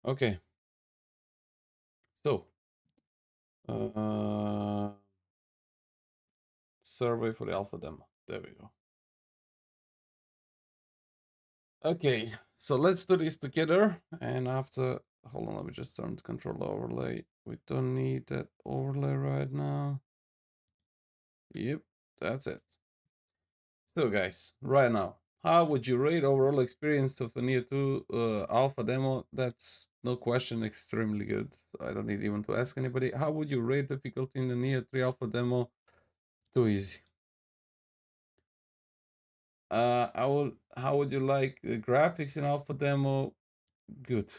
Okay. So, survey for the alpha demo. There we go. Okay, so let's do this together. And after, hold on, let me just turn the control overlay. We don't need that overlay right now. Yep, that's it. So guys, right now, how would you rate overall experience of the Neo 2 alpha demo? That's no question extremely good. I don't need even to ask anybody. How would you rate difficulty in the Neo 3 alpha demo? Too easy. How would you like the graphics in alpha demo? Good.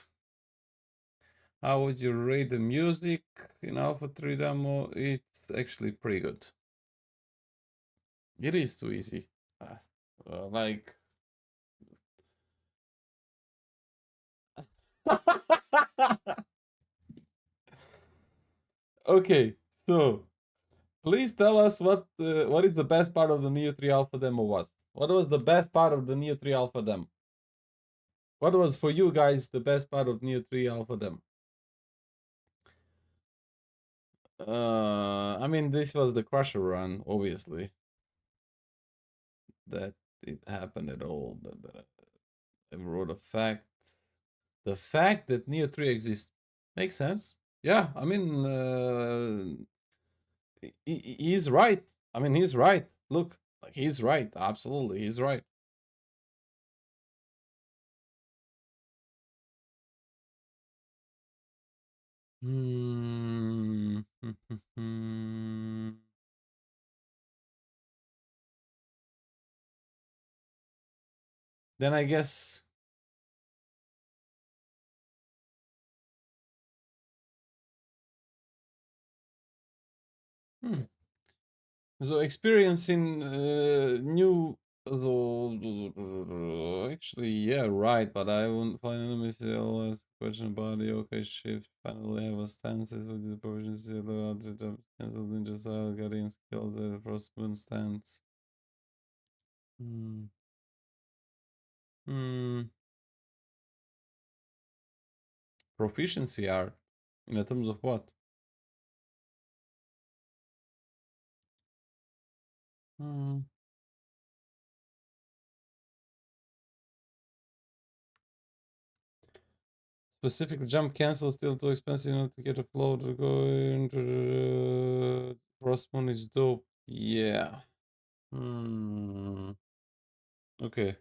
How would you rate the music in alpha 3 demo? It's actually pretty good. It is too easy. Like okay, so please tell us what is the best part of the Neo 3 Alpha demo was. What was the best part of the Neo 3 Alpha demo? What was for you guys the best part of Neo 3 Alpha demo? I mean, this was the Crusher run, obviously. That it happened at all. I wrote a fact. The fact that Neo 3 exists makes sense. Yeah, I mean, he's right. I mean, he's right. Look, like he's right. Absolutely, he's right. Hmm. Then I guess. Hmm. So experiencing new. Actually, yeah, right. But I won't find enemies always question about the okay shift. Finally, have a stances with the provisions to cancel ninja style guardian skills. The first moon stance. Hmm. Hmm. Proficiency art. In terms of what? Hmm. Specifically, jump cancel still too expensive not to get a flow to go into the cross moon is dope. Yeah. Hmm. Okay.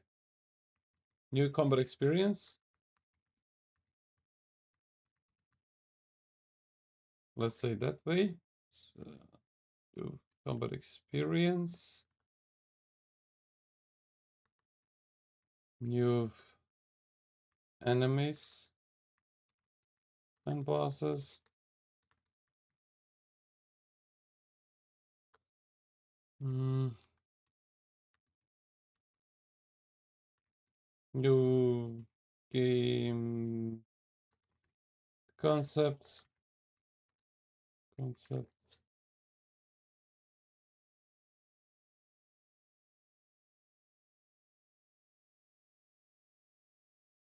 New combat experience. Let's say that way. So, new combat experience. New enemies and bosses. Hmm. New game concept. Concept.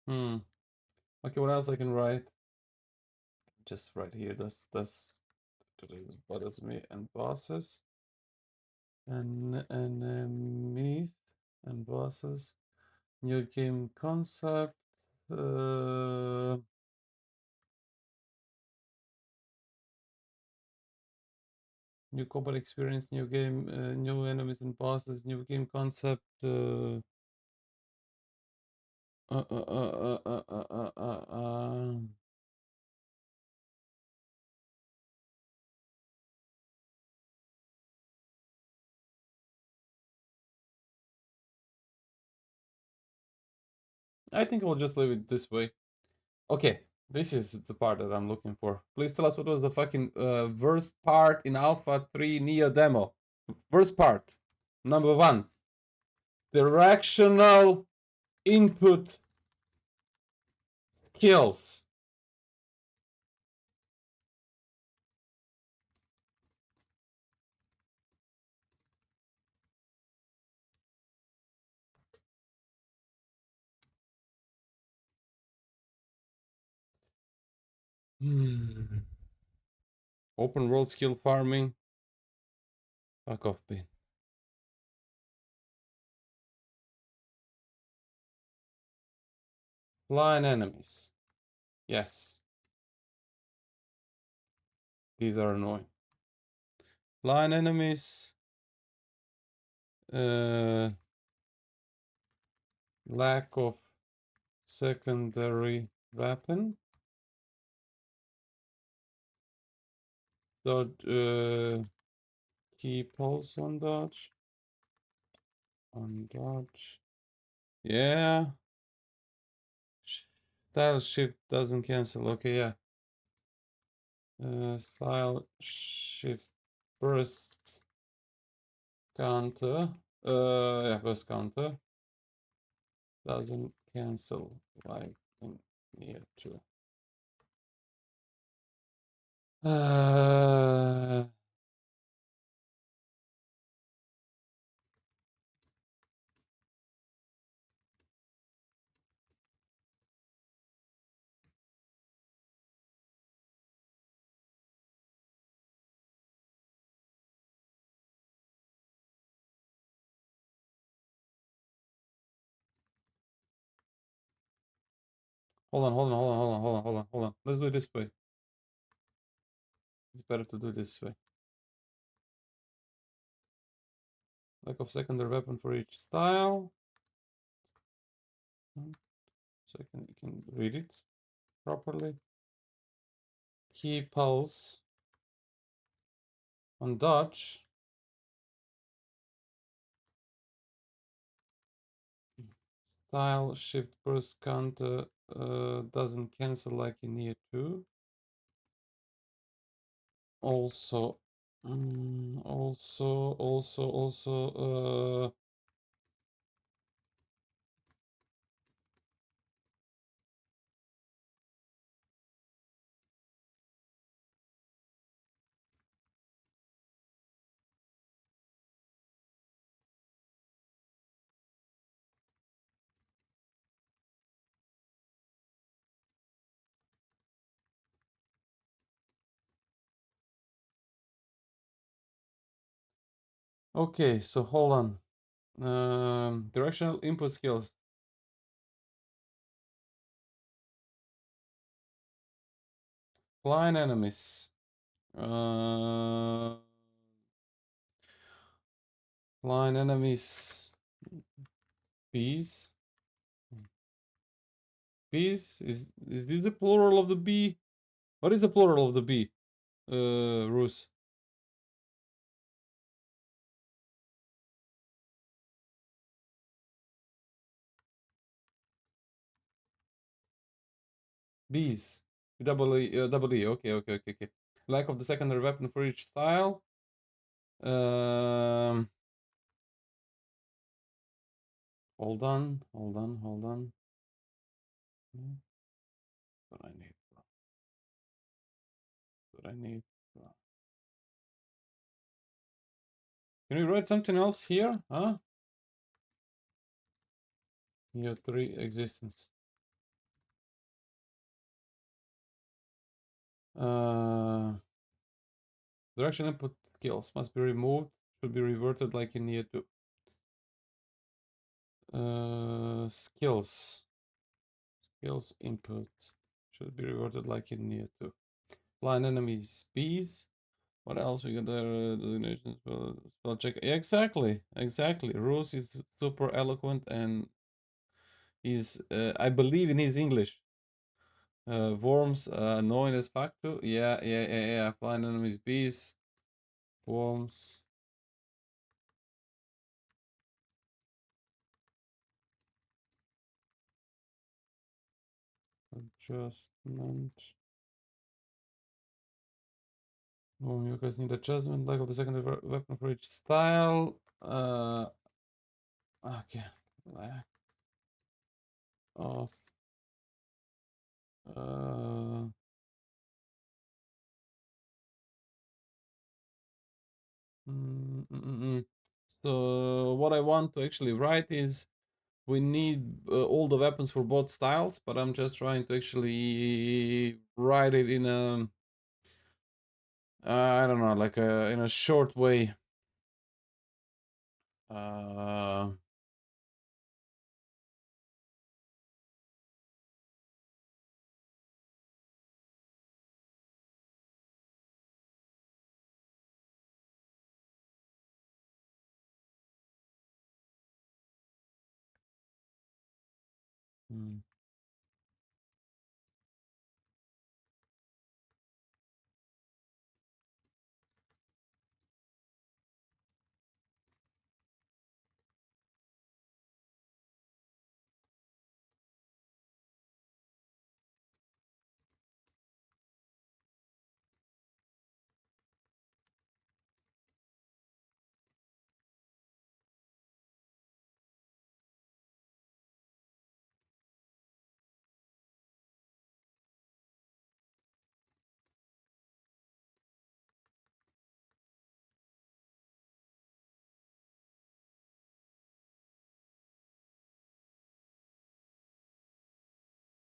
Hmm. Okay, what else I can write? Just right here. That's bothers me and bosses and enemies and bosses. New game concept. Uh, New combat experience. New game. New enemies and bosses. New game concept. Uh, uh, uh, uh, uh, uh, uh, uh. I think I'll just leave it this way. Okay, this is the part that I'm looking for. Please tell us what was the fucking worst part in Alpha 3 Neo demo. Worst part. Number one. Directional input skills. Hmm. Open world skill farming. Fuck off, bin. Flying enemies. Yes. These are annoying. Flying enemies. Lack of secondary weapon. Dodge, key pulse on dodge. On dodge. Yeah. Style shift doesn't cancel. Okay, yeah. Style shift burst counter. Yeah, burst counter doesn't cancel like in near to. Uh, hold on. Let's do it this way. It's better to do it this way. Lack of secondary weapon for each style. So you can read it properly. Key pulse on dodge. Style shift burst counter doesn't cancel like in Nioh 2. Also, okay, so hold on. Directional input skills. Flying enemies. Flying enemies. Bees. Bees? Is this the plural of the bee? What is the plural of the bee? Rus. Bees. Double E. Okay. Lack of the secondary weapon for each style. Um, hold on. What I need. What I need. Can we write something else here? Huh? Nioh 3 existence. Direction input skills must be removed. Should be reverted like in Nioh 2. Skills. Skills input should be reverted like in Nioh 2. Blind enemies, bees. What else we got there? Delineation spell check. Yeah, exactly. Rose is super eloquent and he's I believe in his English. Worms, annoying as fuck too. Yeah. Flying enemies, bees, worms. Adjustment. Oh, you guys need adjustment. Lack of the secondary weapon for each style. Okay. Lack of uh So what I want to actually write is we need all the weapons for both styles, but I'm just trying to actually write it in a I don't know, like in a short way. Uh, hmm.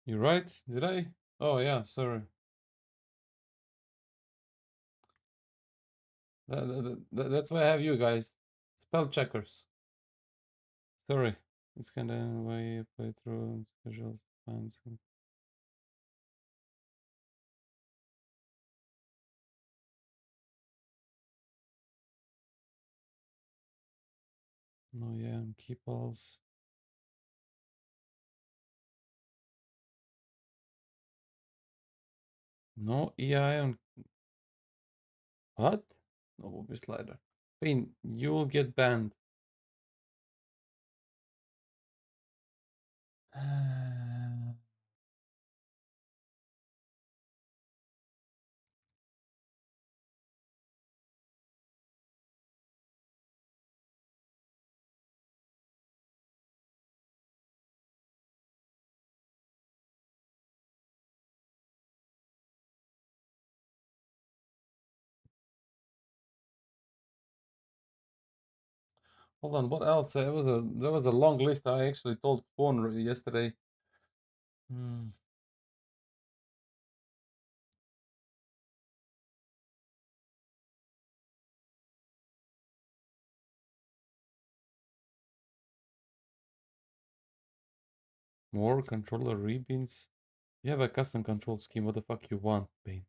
You right? Did I? Oh yeah, sorry. That's why I have you guys. Spell checkers. Sorry. It's kind of way you play through visual fans. No, yeah, keep alls. No EI on what? No Bobby slider. Pain, you will get banned. Hold on, what else? There was a long list. I actually told Spawn yesterday. Hmm. More controller rebins. You have a custom control scheme. What the fuck you want, Pain?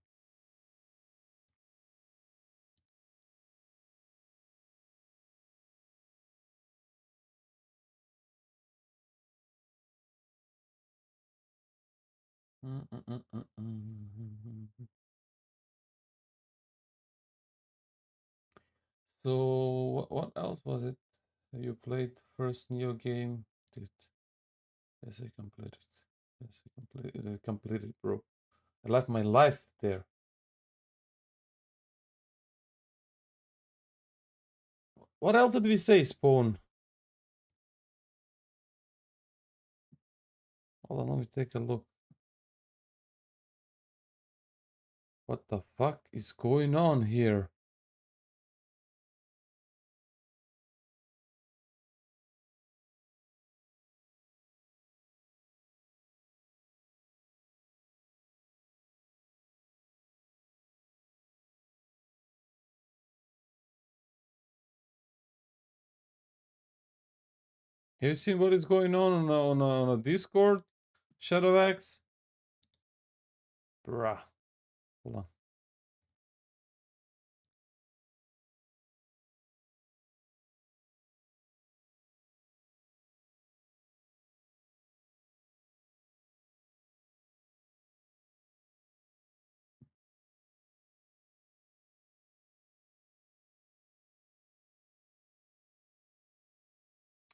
So what else was it? You played first Nioh game? Dude, yes, I completed. Yes, I completed, bro. I left my life there. What else did we say, Spawn? Hold on, let me take a look. What the fuck is going on here? Have you seen what is going on a Discord? Shadowx? Bruh. Hold on.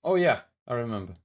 Oh yeah, I remember.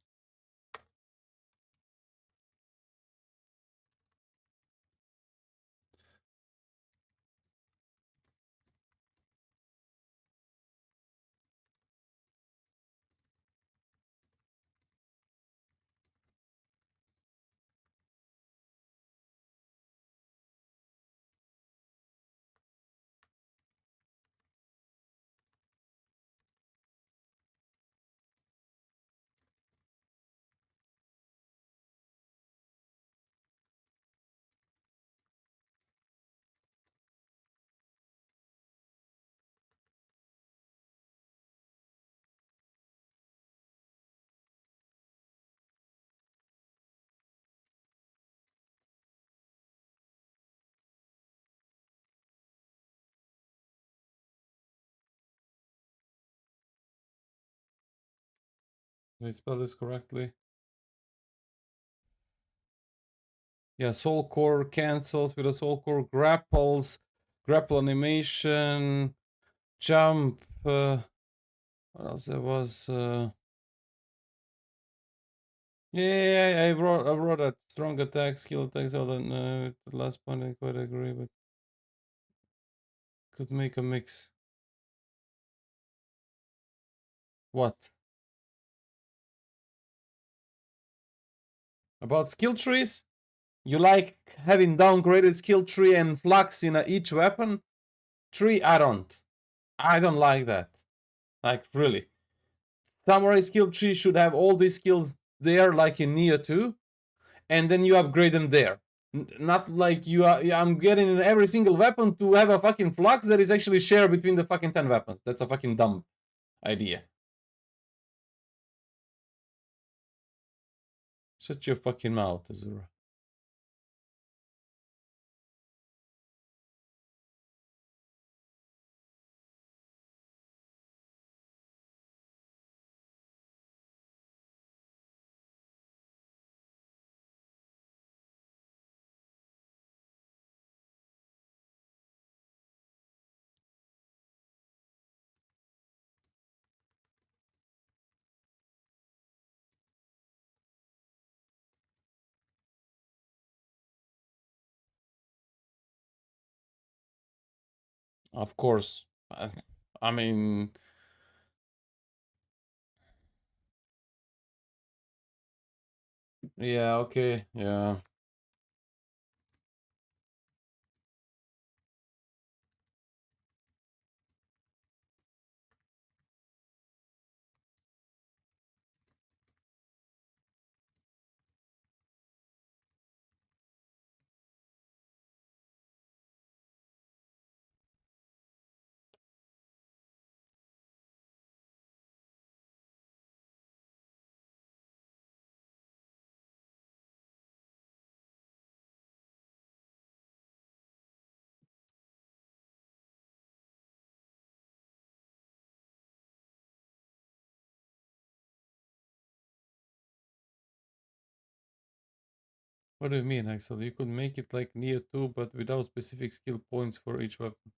Did I spell this correctly? Yeah, soul core cancels with a soul core, grapples, grapple animation, jump. What else there was? Yeah, I wrote that strong attack, skill attacks. All that. The last point I quite agree, but could make a mix. What? About skill trees? You like having downgraded skill tree and flux in each weapon? Tree? I don't. I don't like that. Like, really. Samurai skill tree should have all these skills there, like in Nioh 2, and then you upgrade them there. Not like you are. I'm getting in every single weapon to have a fucking flux that is actually shared between the fucking 10 weapons. That's a fucking dumb idea. Shut your fucking mouth, Azura. Of course. I mean, yeah, okay, yeah. What do you mean, Axel? You could make it like Nioh 2, but without specific skill points for each weapon.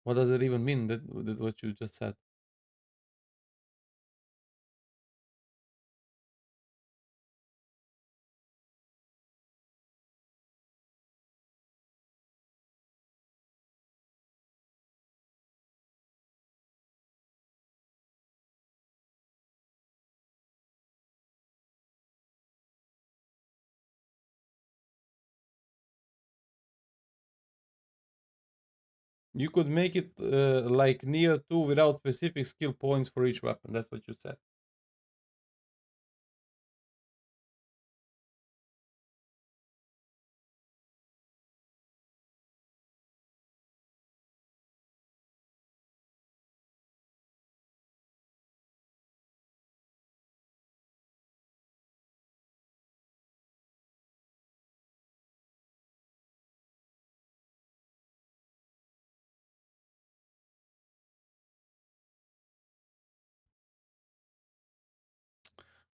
What does it even mean, that what you just said? You could make it like Nioh 2 without specific skill points for each weapon. That's what you said.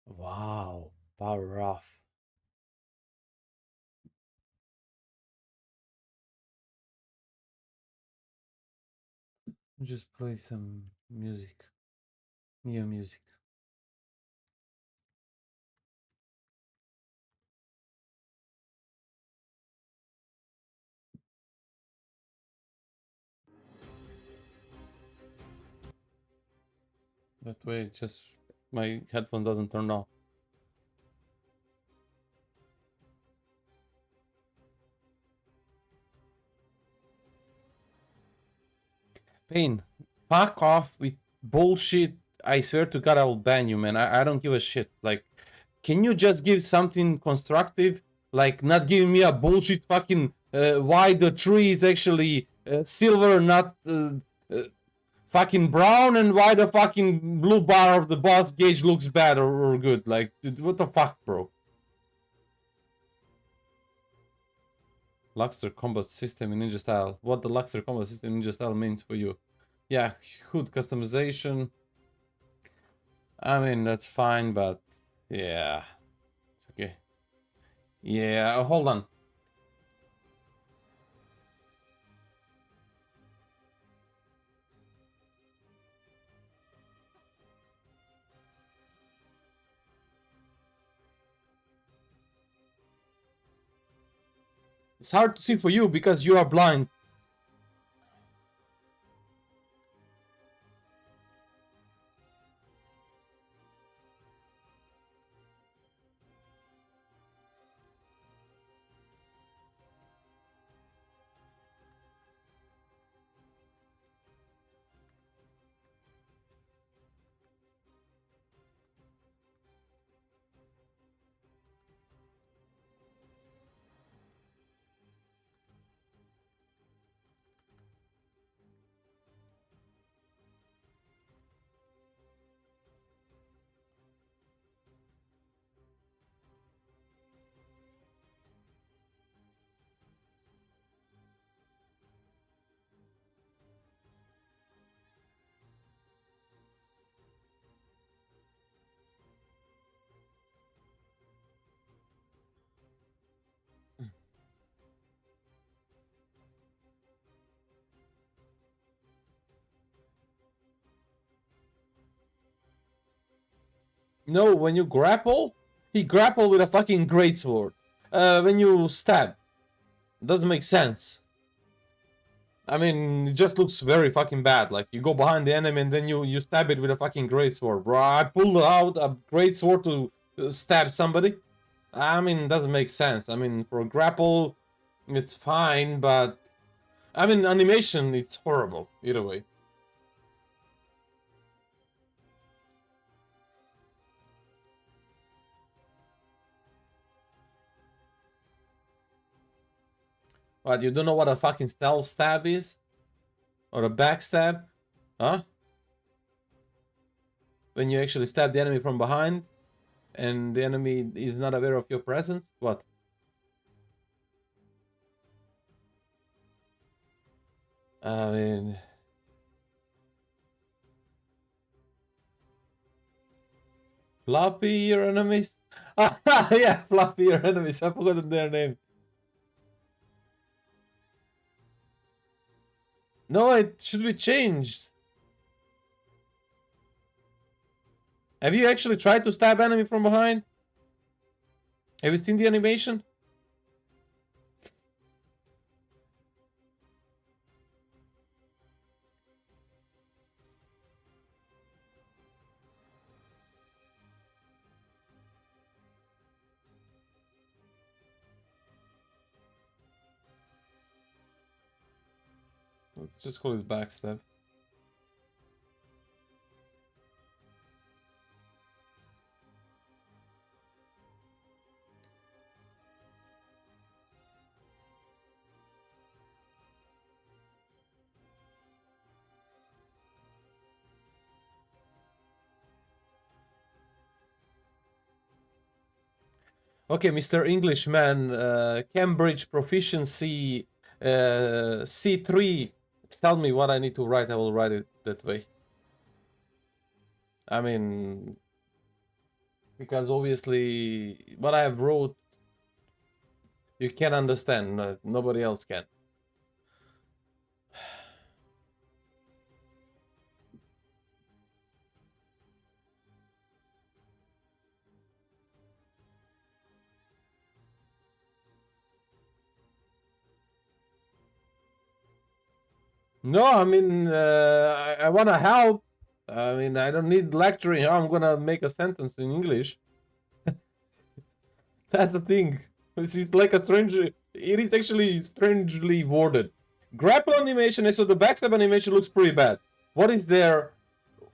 Wow, power off. Just play some music. Nioh music. That way, just my headphone doesn't turn off. Pain, fuck off with bullshit. I swear to God, I will ban you, man. I don't give a shit. Like, can you just give something constructive? Like, not giving me a bullshit fucking why the tree is actually silver, not fucking brown, and why the fucking blue bar of the boss gauge looks bad or good. Like, dude, what the fuck, bro? Luxor combat system in ninja style. What the Luxor combat system in ninja style means for you? Yeah, HUD customization. I mean, that's fine, but yeah. Okay. Yeah, hold on. It's hard to see for you because you are blind. No, when you grapple, he grapple with a fucking greatsword. When you stab, doesn't make sense. I mean, it just looks very fucking bad. Like you go behind the enemy and then you stab it with a fucking greatsword, bro. I pulled out a greatsword to stab somebody. I mean, it doesn't make sense. I mean, for a grapple, it's fine, but I mean, animation, it's horrible either way. What, you don't know what a fucking stealth stab is? Or a backstab? Huh? When you actually stab the enemy from behind and the enemy is not aware of your presence? What? I mean... Floppy your enemies? Yeah, floppy your enemies. I forgot their name. No, it should be changed. Have you actually tried to stab enemy from behind? Have you seen the animation? Let's just call it backstab. Okay, Mr. Englishman, Cambridge proficiency C3. Tell me what I need to write. I will write it that way. I mean, because obviously what I have wrote, you can understand. Nobody else can. No, I mean, I want to help. I mean, I don't need lecturing how I'm gonna make a sentence in English. That's the thing. It's like a strange. It is actually strangely worded. Grapple animation, so the backstab animation looks pretty bad. What is there?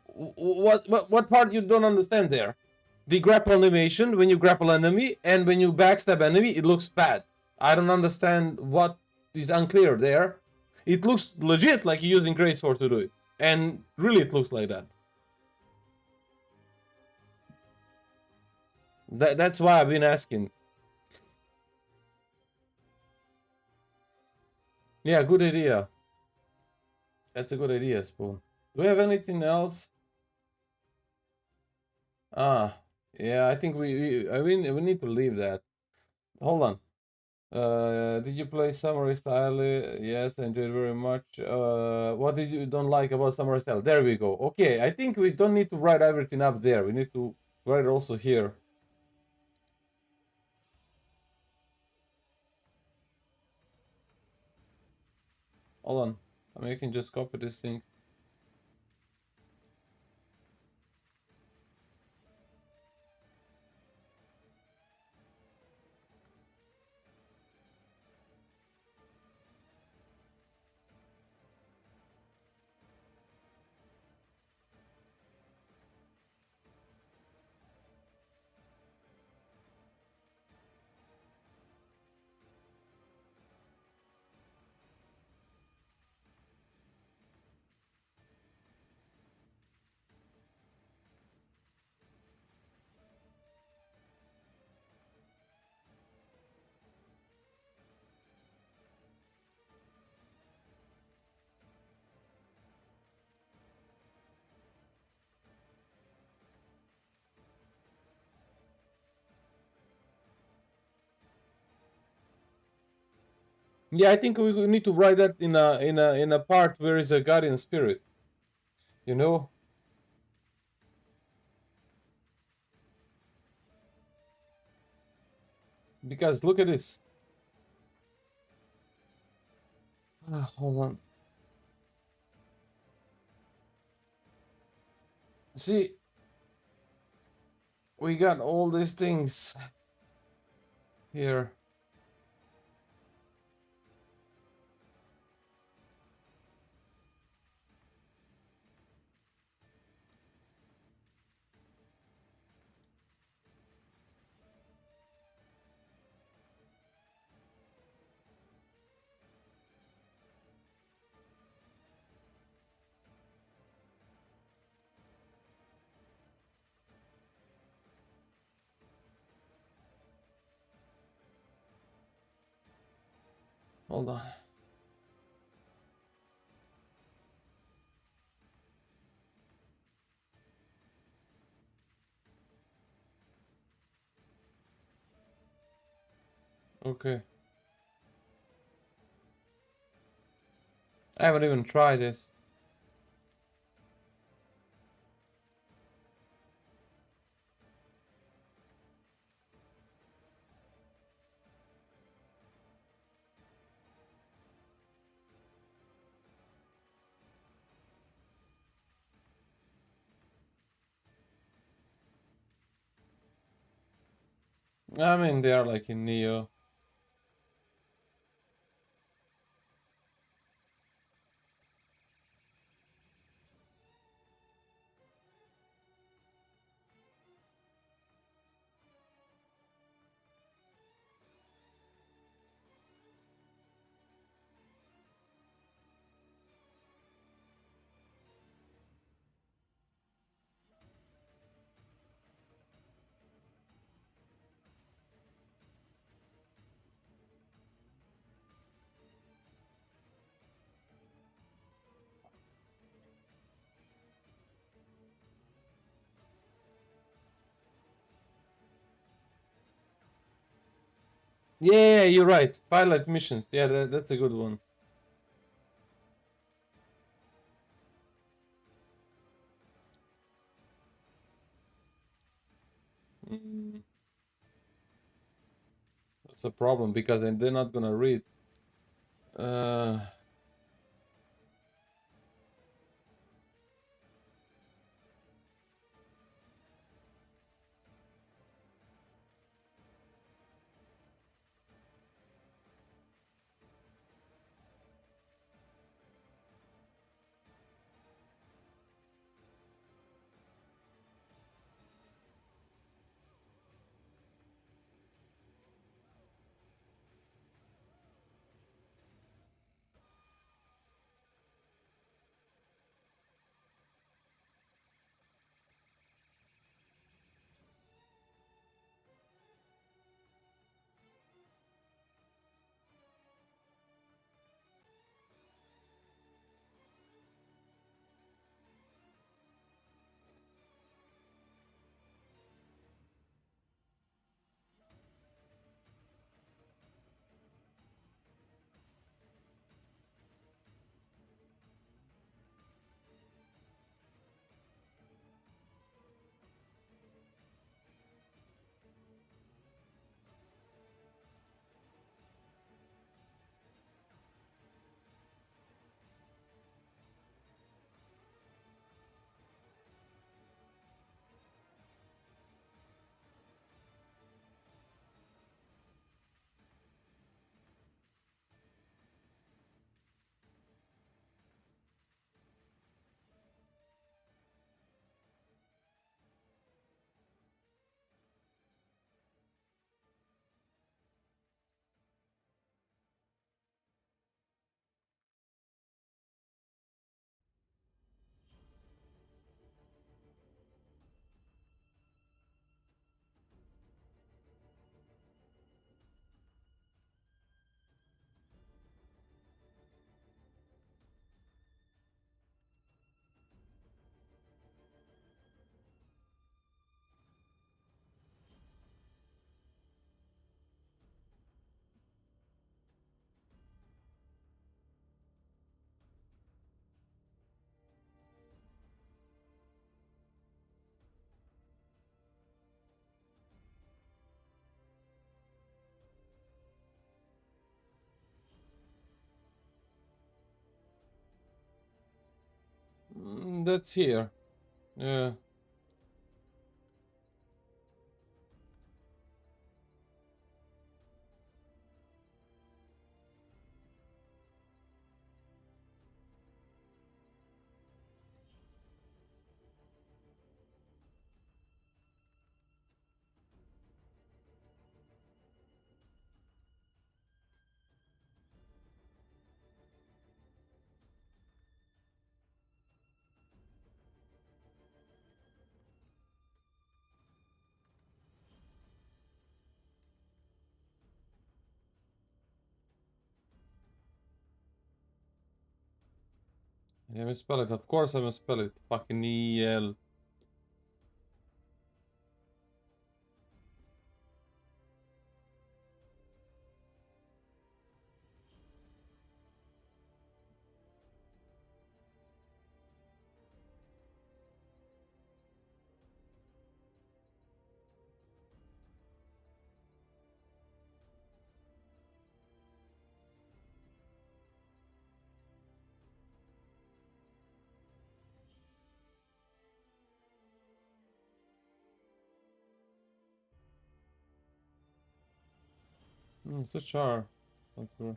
What part you don't understand there? The grapple animation when you grapple enemy and when you backstab enemy, it looks bad. I don't understand what is unclear there. It looks legit like you're using greatsword to do it, and really it looks like that. That's why I've been asking. Yeah, good idea. That's a good idea, Spoon. Do we have anything else? Ah, yeah, I think I mean, we need to leave that. Hold on. Did you play Samurai Style? Yes, I enjoyed very much. What did you don't like about Samurai Style? There we go. Okay, I think we don't need to write everything up there. We need to write it also here. Hold on. I mean, I can just copy this thing. Yeah, I think we need to write that in a part where is a guardian spirit. You know, because look at this. Hold on. See, we got all these things here. Hold on. Okay. I haven't even tried this. I mean, they are like in Nioh. Yeah, you're right. Twilight missions. Yeah, that's a good one. Mm, that's a problem because then they're not gonna read. Uh, that's here. Yeah. I misspell it. Of course I misspell it. Fucking EL. It's a char. Not sure.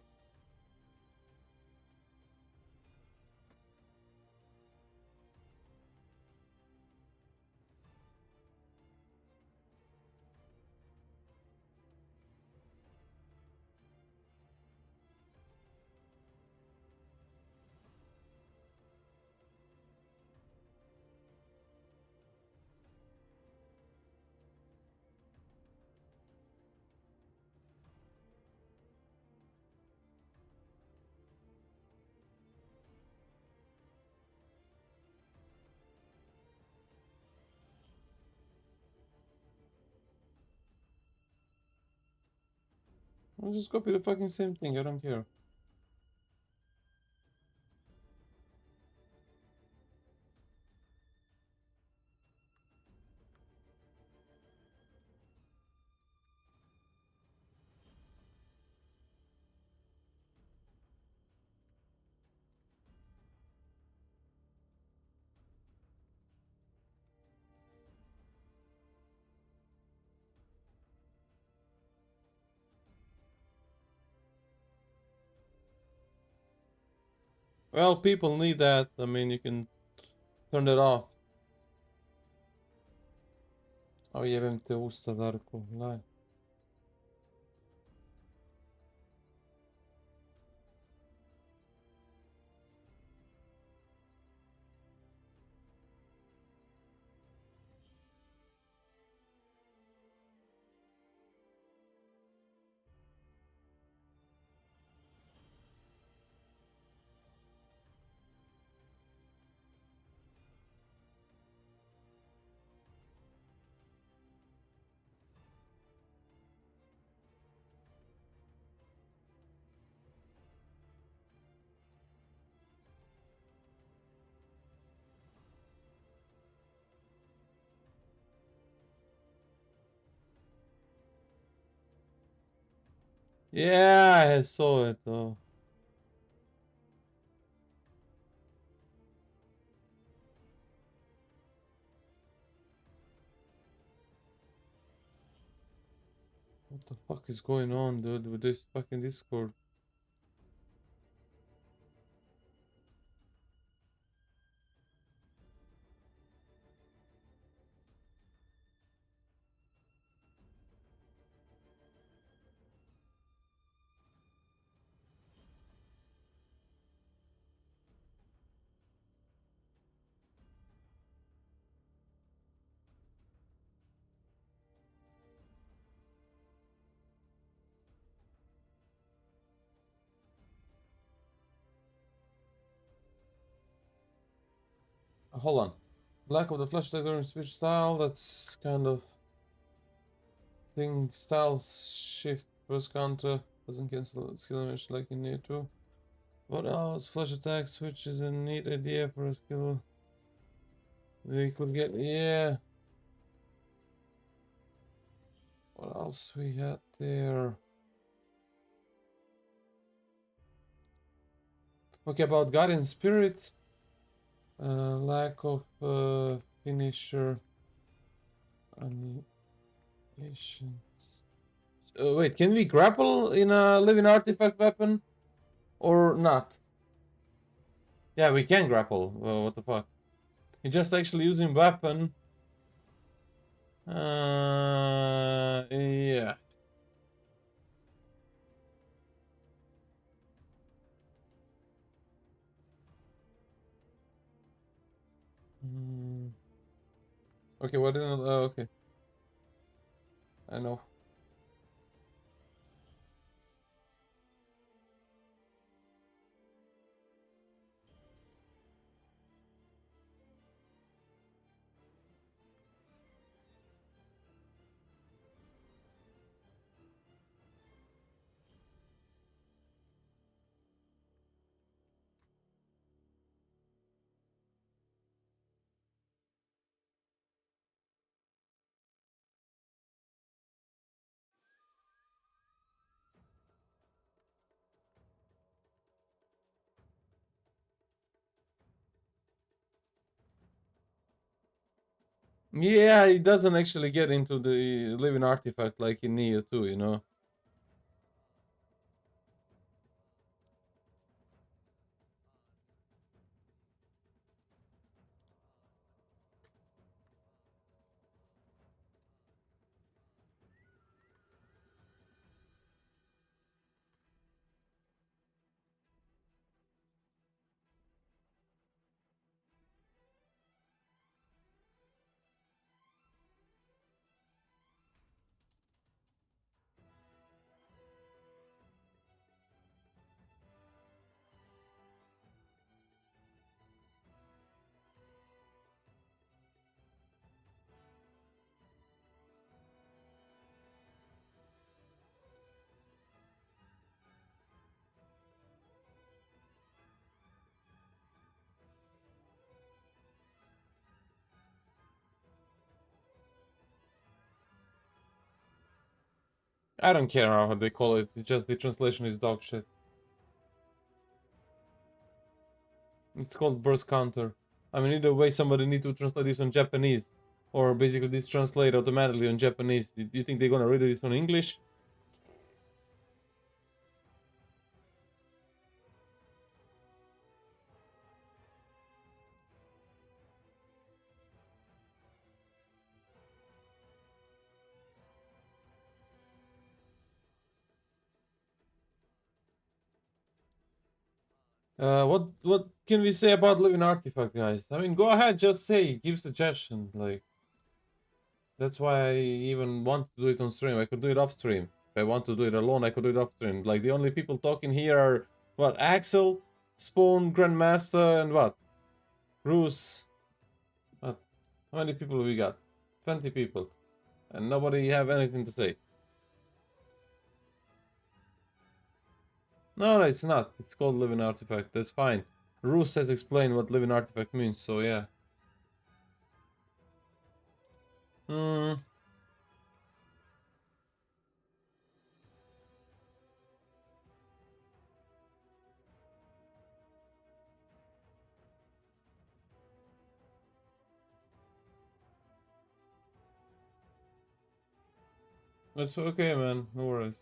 I'll just copy the fucking same thing. I don't care. Well, people need that. I mean, you can turn that off. O jebem te usta, Darko. Daj. Yeah, I saw it though. What the fuck is going on, dude, with this fucking Discord? Hold on. Lack of the flashlight during switch style, that's kind of thing. Style shift burst counter doesn't cancel skill damage like in Nioh 2. What else? Flash attack switch is a neat idea for a skill we could get. Yeah. What else we had there? Okay, about Guardian Spirit. Lack of finisher annihilation. Wait, can we grapple in a living artifact weapon or not? Yeah, we can grapple. What the fuck? He's just actually using weapon. Yeah. Mm. Okay, what didn't? Okay, I know. Yeah, it doesn't actually get into the living artifact like in Nioh 2, you know. I don't care how they call it. It's just the translation is dog shit. It's called burst counter. I mean, either way, somebody need to translate this on Japanese, or basically this translate automatically on Japanese. Do you think they're gonna read this on English? What can we say about living artifact, guys? I mean, go ahead, just say, give suggestion. Like, that's why I even want to do it on stream. I could do it off stream. If I want to do it alone, I could do it off stream. Like, the only people talking here are what? Axel, Spawn, Grandmaster, and what? Bruce. What? How many people we got? 20 people, and nobody have anything to say. No, it's not. It's called living artifact. That's fine. Roos has explained what living artifact means, so yeah. Hmm. That's okay, man. No worries.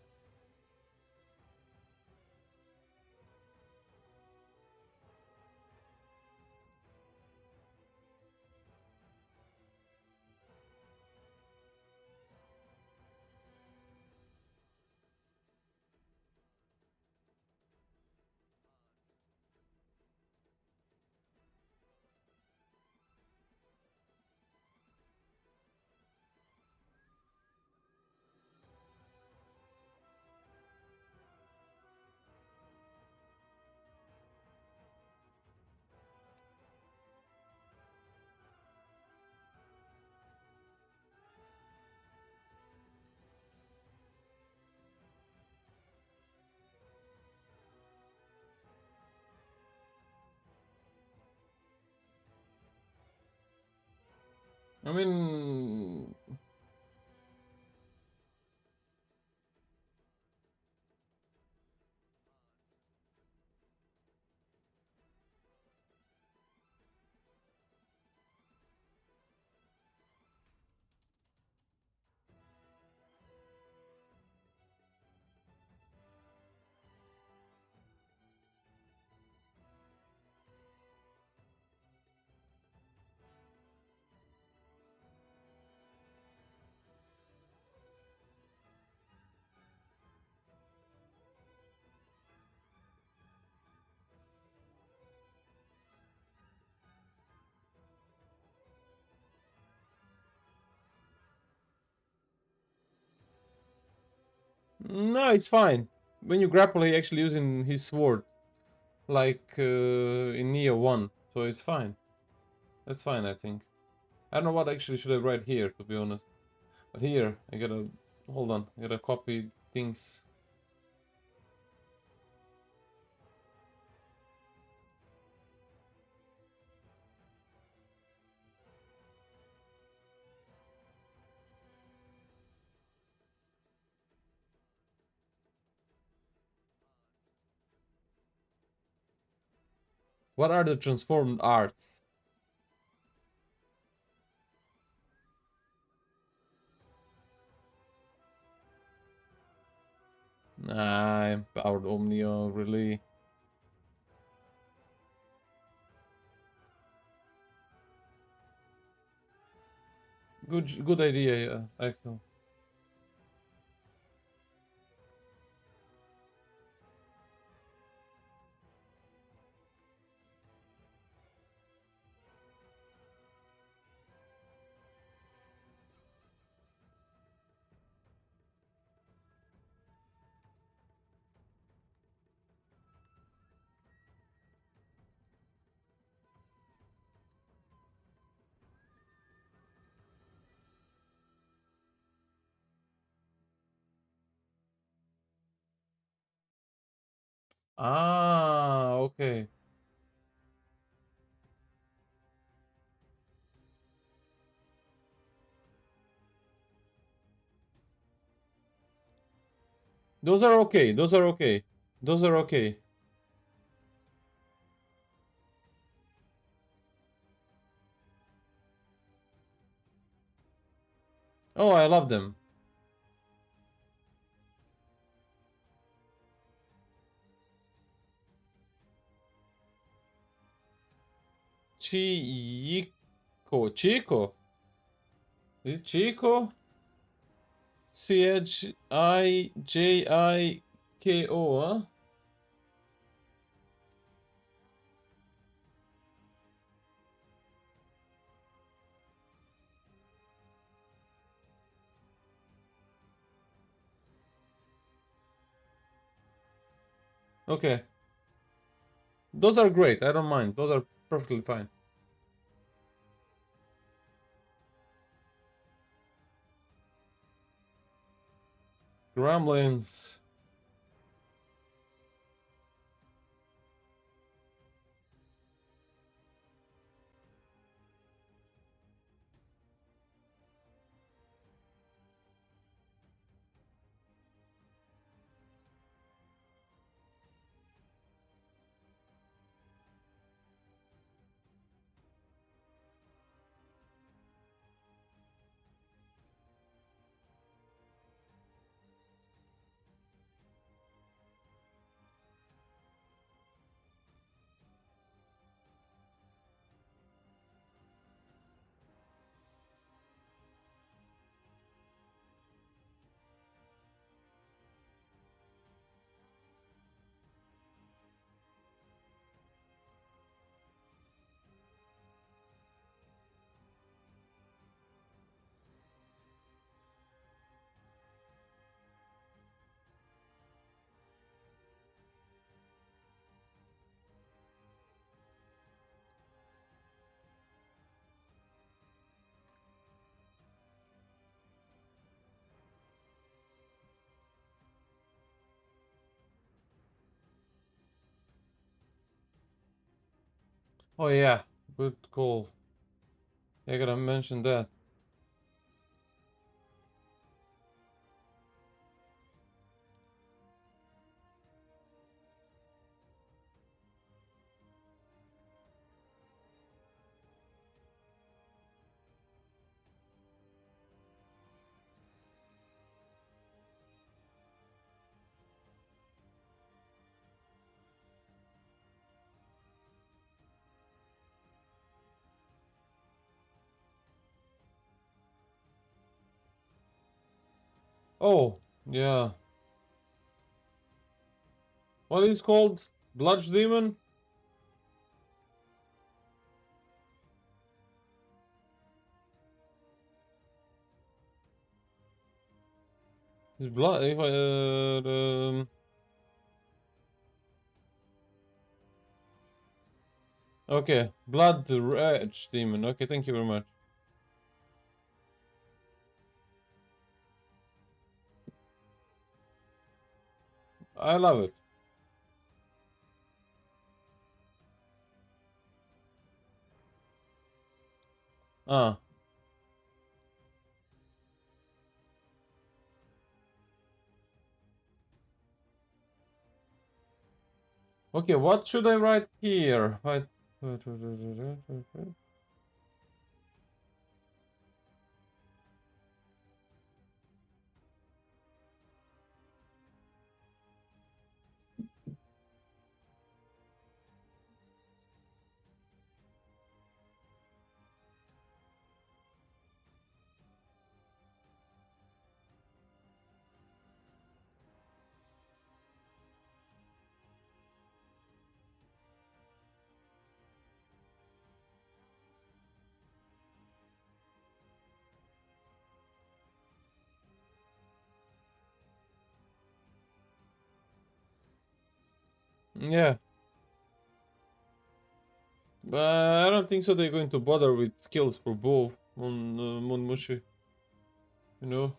I mean, No, it's fine. When you grapple, he actually using his sword, like in Nioh 1, so it's fine. That's fine, I think. I don't know what actually should I write here, to be honest. But here, I gotta... Hold on, I gotta copy things. What are the transformed arts? Nah, empowered Omnio, really. Good idea, yeah, Axel. Ah, okay. Those are okay, those are okay. Those are okay. Oh, I love them. Chico. Chico? Is it Chico? Chijiko, huh? Okay. Those are great. I don't mind. Those are perfectly fine. Gremlins. Oh yeah. Good call. I gotta mention that. Oh, yeah. What is called? Bludge Demon? His blood. Okay, blood rage demon. Okay, thank you very much. I love it. Ah. Okay, what should I write here? Write. Yeah. I don't think so they're going to bother with skills for both on Moon Mushi. You know?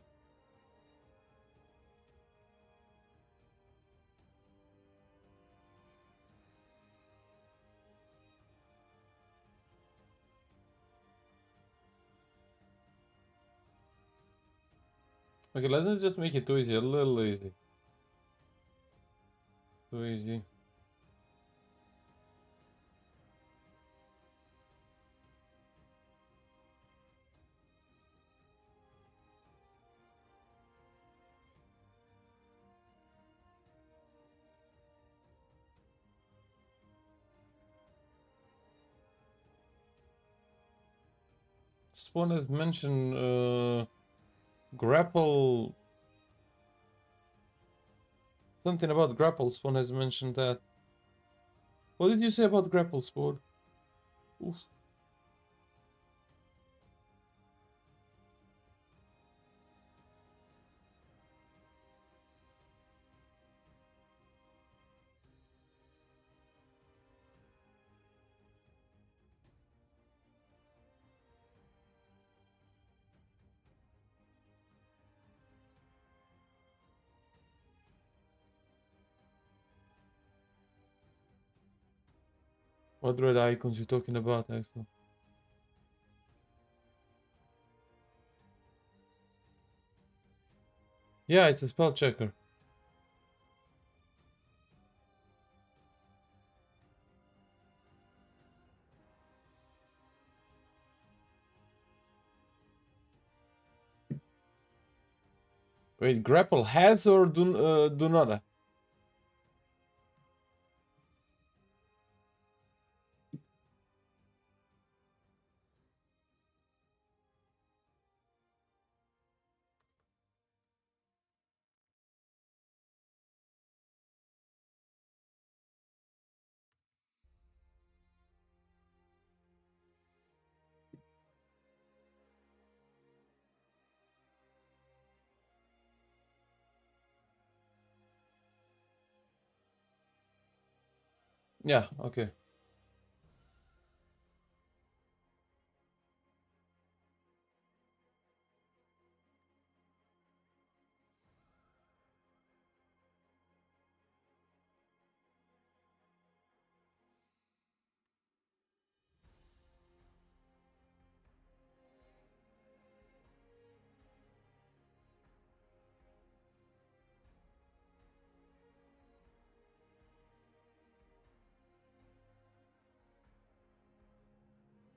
Okay, let's just make it too easy, a little easy. Too easy. Spawn has mentioned grapple. Something about grapple. Spawn has mentioned that. What did you say about grapple, Spawn? Oof. What red icons you talking about, Axel? Yeah, it's a spell checker. Wait, grapple has or do not? Yeah, okay.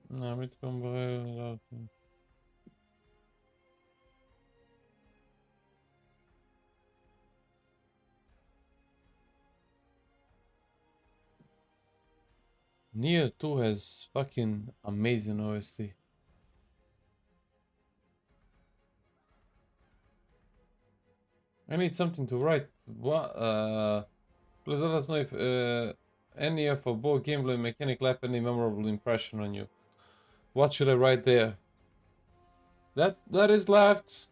No, mit combo. Nioh 2 has fucking amazing OST. I need something to write. What? Please let us know if any of a both gameplay mechanic left any memorable impression on you. What should I write there? That is left.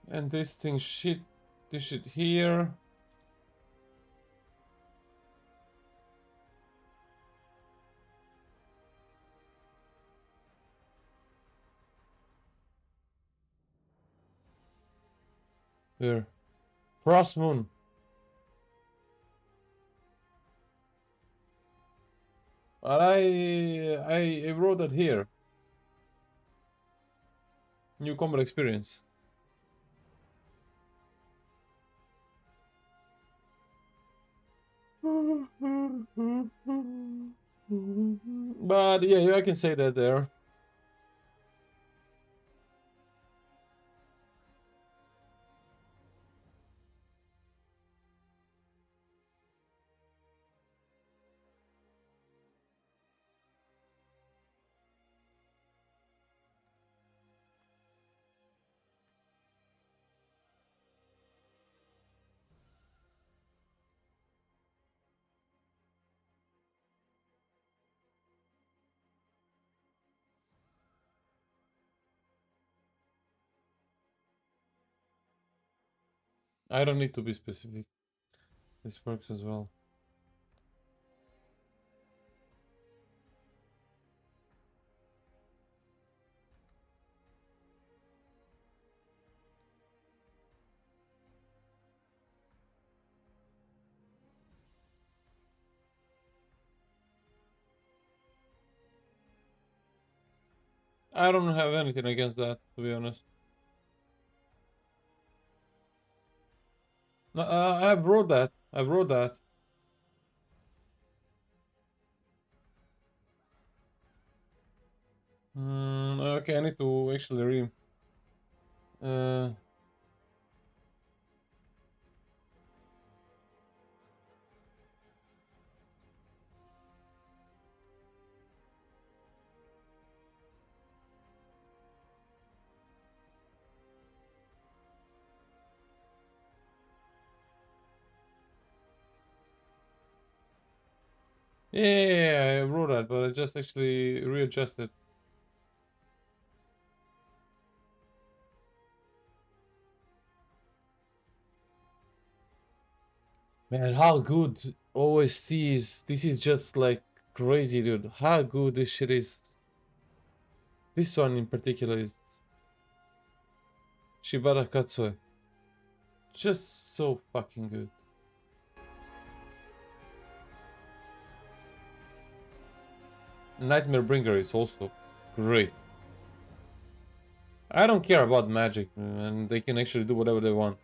And this thing shit, this shit here. There. Frost Moon. But I wrote that here. New combat experience. But yeah, I can say that there. I don't need to be specific. This works as well. I don't have anything against that, to be honest. No, I've wrote that. I've wrote that. Okay, I need to actually read. Uh, yeah, I wrote that, but I just actually readjusted. Man, how good OST is. This is just like crazy, dude. How good this shit is. This one in particular is Shibata Katsue. Just so fucking good. Nightmare Bringer is also great. I don't care about magic, and they can actually do whatever they want.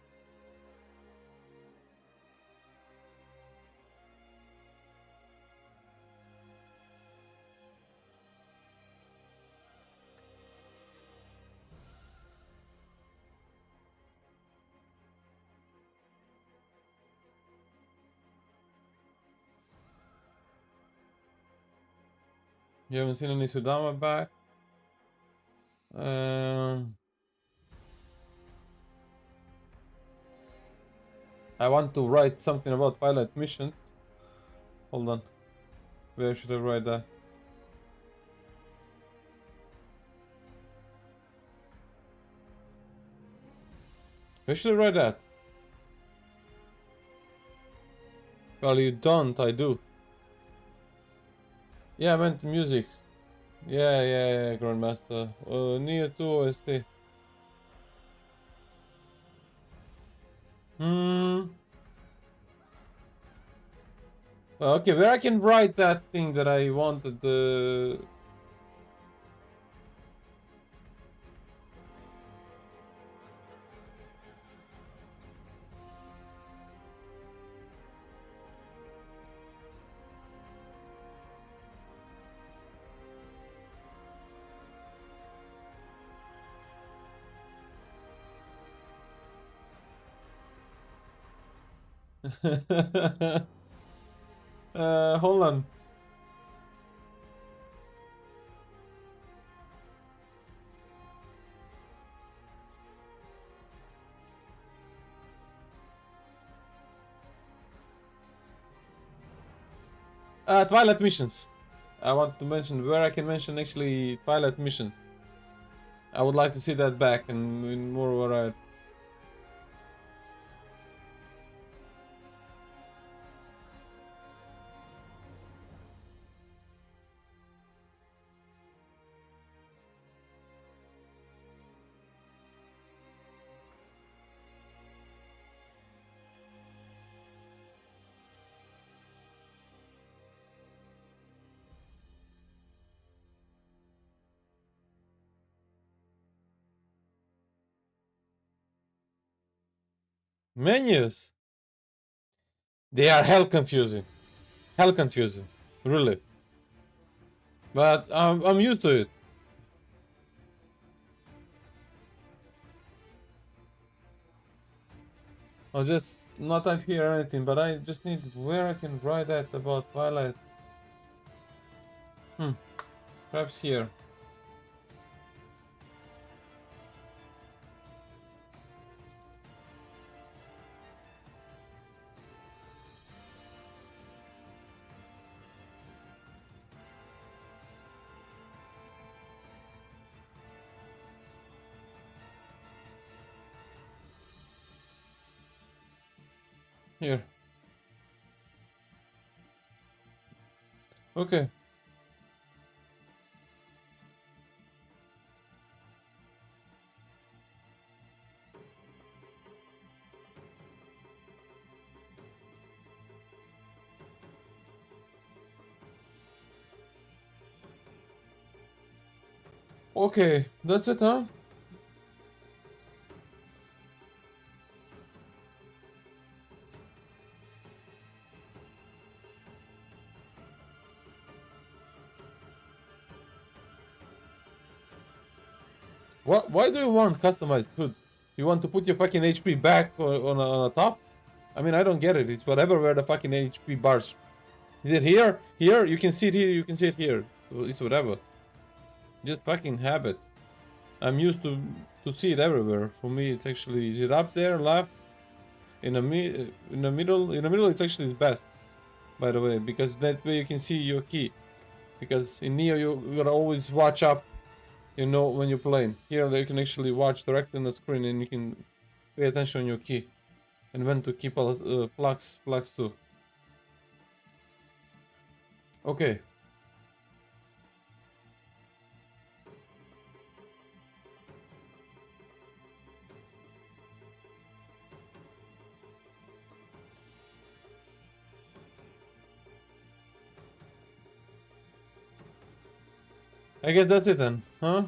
You haven't seen any Sudama back? I want to write something about Twilight missions. Hold on. Where should I write that? Where should I write that? Well, you don't, I do. Yeah, I meant music. Yeah, Grandmaster. Nioh 2 OST. Hmm. Okay, where I can write that thing that I wanted the... Hold on. Twilight missions. I want to mention where I can mention actually Twilight missions. I would like to see that back and in more variety. Menus. They are hell confusing. Hell confusing. Really. But I'm used to it. I'll just not type here or anything, but I just need where I can write that about Twilight. Perhaps here. Here. Okay. Okay, that's it, huh? What? Why do you want customized HUD? You want to put your fucking HP back on a top? I mean, I don't get it. It's whatever where the fucking HP bars. Is it here? Here? You can see it here. You can see it here. It's whatever. Just fucking habit. I'm used to see it everywhere. For me, it's actually is it up there, left, in the in the middle. In the middle, it's actually the best. By the way, because that way you can see your key. Because in Nioh, you gotta always watch up. You know when you're playing. Here, you can actually watch directly on the screen, and you can pay attention on your key and when to keep all plugs too. Okay. I guess that's it then, huh?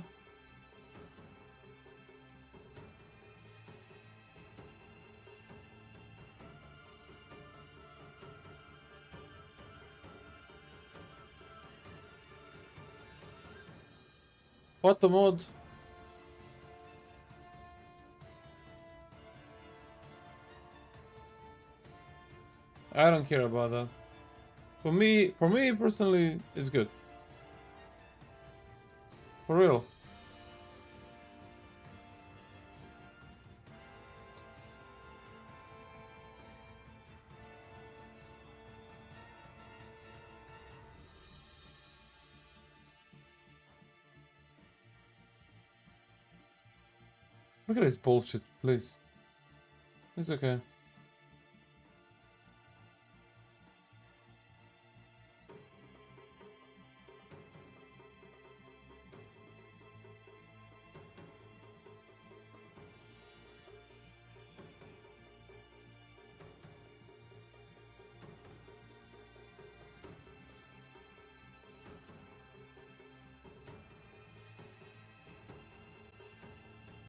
Photo mode. I don't care about that. For me personally, it's good. For real. Look at this bullshit, please. It's okay.